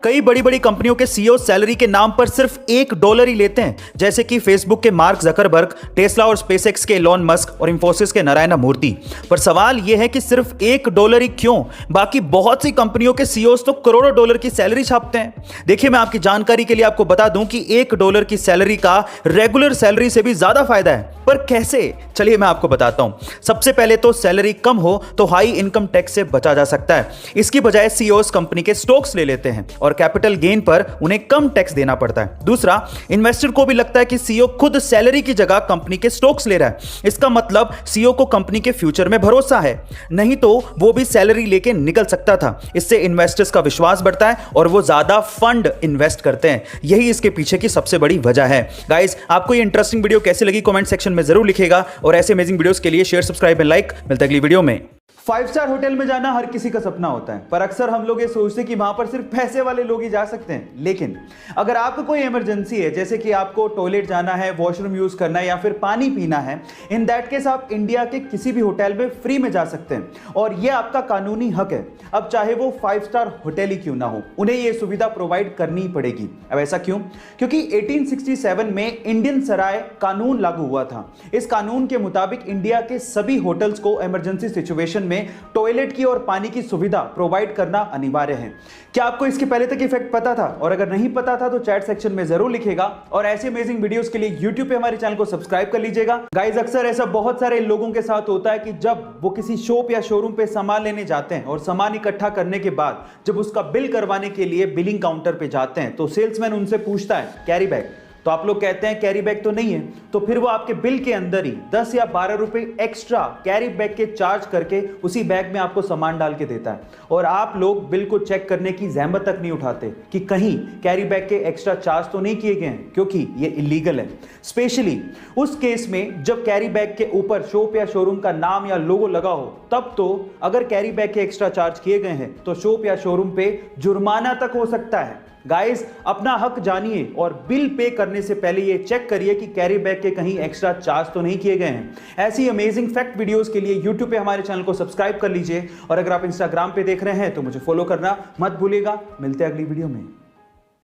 कई बड़ी बड़ी कंपनियों के सीईओ सैलरी के नाम पर सिर्फ $1 ही लेते हैं, जैसे कि फेसबुक के मार्क जकरबर्ग, टेस्ला और स्पेसएक्स के एलोन मस्क और इंफोसिस के नारायण मूर्ति। पर सवाल यह है कि सिर्फ $1 ही क्यों? बाकी बहुत सी कंपनियों के सीईओस तो करोड़ों डॉलर की सैलरी छापते हैं। देखिए, मैं आपकी जानकारी के लिए आपको बता दूं कि $1 की सैलरी का रेगुलर सैलरी से भी ज्यादा फायदा है। पर कैसे? चलिए मैं आपको बताता हूं। सबसे पहले तो सैलरी कम हो तो हाई इनकम टैक्स से बचा जा सकता है। इसकी बजाय सीईओस कंपनी के स्टॉक्स ले लेते हैं और कैपिटल गेन पर उन्हें कम टैक्स देना पड़ता है। दूसरा, इन्वेस्टर को भी लगता है कि सीईओ खुद सैलरी की जगह कंपनी के स्टॉक्स ले रहा है। इसका मतलब सीईओ को कंपनी के फ्यूचर में भरोसा है, नहीं तो वो भी सैलरी लेके निकल सकता था। इससे इन्वेस्टर्स का विश्वास बढ़ता है और वो ज्यादा फंड इन्वेस्ट करते हैं। यही इसके पीछे की सबसे बड़ी वजह है। गाइस, आपको ये इंटरेस्टिंग वीडियो कैसी लगी कमेंट सेक्शन में जरूर लिखिएगा और ऐसे अमेजिंग वीडियोस के लिए शेयर, सब्सक्राइब एंड लाइक। मिलते हैं अगली वीडियो में। 5 स्टार होटल में जाना हर किसी का सपना होता है, पर अक्सर हम लोग ये सोचते हैं कि वहां पर सिर्फ पैसे वाले लोग ही जा सकते हैं। लेकिन अगर आपको कोई इमरजेंसी है, जैसे कि आपको टॉयलेट जाना है, वॉशरूम यूज करना है या फिर पानी पीना है, इन दैट केस आप इंडिया के किसी भी होटल में फ्री में जा सकते हैं और यह आपका कानूनी हक है। अब चाहे वो 5 स्टार होटल ही क्यों ना हो, उन्हें यह सुविधा प्रोवाइड करनी ही पड़ेगी। अब ऐसा क्यों? क्योंकि 1867 में इंडियन सराय कानून लागू हुआ था। इस कानून के मुताबिक इंडिया के सभी होटल्स को इमरजेंसी सिचुएशन में टॉयलेट की और पानी की सुविधा प्रोवाइड करना अनिवार्य है। क्या आपको इसके पहले तक इफेक्ट पता था? और अगर नहीं पता था तो चैट सेक्शन में जरूर लिखिएगा और ऐसे अमेजिंग वीडियोस के लिए YouTube पे हमारे चैनल को सब्सक्राइब कर लीजिएगा। गाइस, अक्सर ऐसा बहुत सारे लोगों के साथ होता है कि जब वो किसी शॉप या शोरूम पे सामान लेने जाते हैं और सामान इकट्ठा करने के बाद जब उसका बिल करवाने के लिए बिलिंग काउंटर पे जाते हैं तो सेल्समैन उनसे पूछता है कैरी बैग, तो आप लोग कहते हैं कैरी बैग तो नहीं है, तो फिर वो आपके बिल के अंदर ही 10 या 12 रुपए एक्स्ट्रा कैरी बैग के चार्ज करके उसी बैग में आपको सामान डाल के देता है और आप लोग बिल को चेक करने की जहमत तक नहीं उठाते कि कहीं कैरी बैग के एक्स्ट्रा चार्ज तो नहीं किए गए हैं, क्योंकि ये इलीगल है। स्पेशली उस केस में जब कैरी बैग के ऊपर शॉप या शोरूम का नाम या लोगो लगा हो, तब तो अगर कैरी बैग के एक्स्ट्रा चार्ज किए गए हैं तो शॉप या शोरूम पे जुर्माना तक हो सकता है। गाइस, अपना हक जानिए और बिल पे करने से पहले ये चेक करिए कि कैरी बैग के कहीं एक्स्ट्रा चार्ज तो नहीं किए गए हैं। ऐसी अमेजिंग फैक्ट वीडियोस के लिए YouTube पे हमारे चैनल को सब्सक्राइब कर लीजिए और अगर आप Instagram पे देख रहे हैं तो मुझे फॉलो करना मत भूलिएगा। मिलते हैं अगली वीडियो में।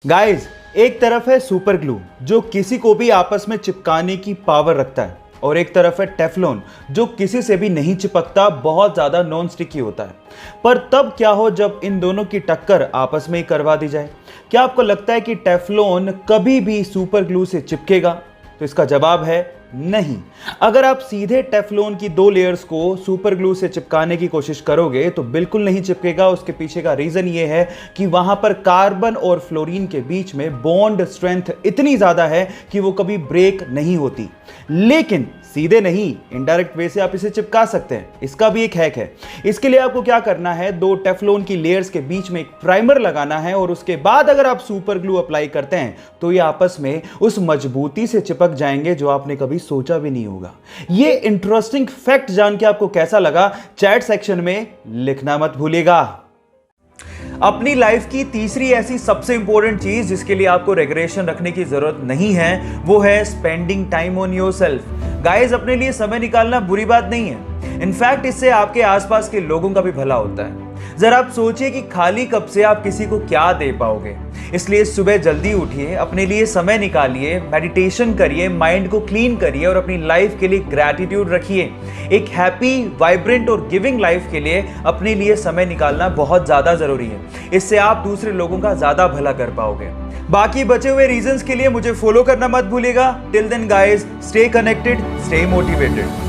गाइस, एक तरफ है सुपर ग्लू जो किसी को भी आपस में चिपकाने की पावर रखता है और एक तरफ है टेफ्लॉन जो किसी से भी नहीं चिपकता, बहुत ज्यादा नॉन स्टिकी होता है। पर तब क्या हो जब इन दोनों की टक्कर आपस में ही करवा दी जाए? क्या आपको लगता है कि टेफ्लॉन कभी भी सुपर ग्लू से चिपकेगा? तो इसका जवाब है नहीं। अगर आप सीधे टेफ्लॉन की 2 लेयर्स को सुपर ग्लू से चिपकाने की कोशिश करोगे तो बिल्कुल नहीं चिपकेगा। उसके पीछे का रीजन ये है कि वहां पर कार्बन और फ्लोरीन के बीच में बॉन्ड स्ट्रेंथ इतनी ज्यादा है कि वो कभी ब्रेक नहीं होती। लेकिन सीधे नहीं, इनडायरेक्ट वे से आप इसे चिपका सकते हैं। इसका भी एक हैक है। इसके लिए आपको क्या करना है, 2 टेफ्लॉन की लेयर्स के बीच में एक प्राइमर लगाना है और उसके बाद अगर आप सुपर ग्लू अप्लाई करते हैं तो ये आपस में उस मजबूती से चिपक जाएंगे जो आपने कभी सोचा भी नहीं होगा। ये इंटरेस्टिंग फैक्ट जान के आपको कैसा लगा, चैट सेक्शन में लिखना मत भूलिएगा। अपनी लाइफ की तीसरी ऐसी सबसे इंपॉर्टेंट चीज जिसके लिए आपको रेगुलेशन रखने की जरूरत नहीं है, वो है spending time on yourself. Guys, अपने लिए समय निकालना बुरी बात नहीं है। इनफैक्ट इससे आपके आसपास के लोगों का भी भला होता है। जरा आप सोचिए कि खाली कप से आप किसी को क्या दे पाओगे। इसलिए सुबह जल्दी उठिए, अपने लिए समय निकालिए, मेडिटेशन करिए, माइंड को क्लीन करिए और अपनी लाइफ के लिए ग्रैटिट्यूड रखिए। एक हैप्पी, वाइब्रेंट और गिविंग लाइफ के लिए अपने लिए समय निकालना बहुत ज्यादा जरूरी है। इससे आप दूसरे लोगों का ज्यादा भला कर पाओगे। बाकी बचे हुए रीजंस के लिए मुझे फॉलो करना मत भूलिएगा। Till then guys, stay connected, stay motivated.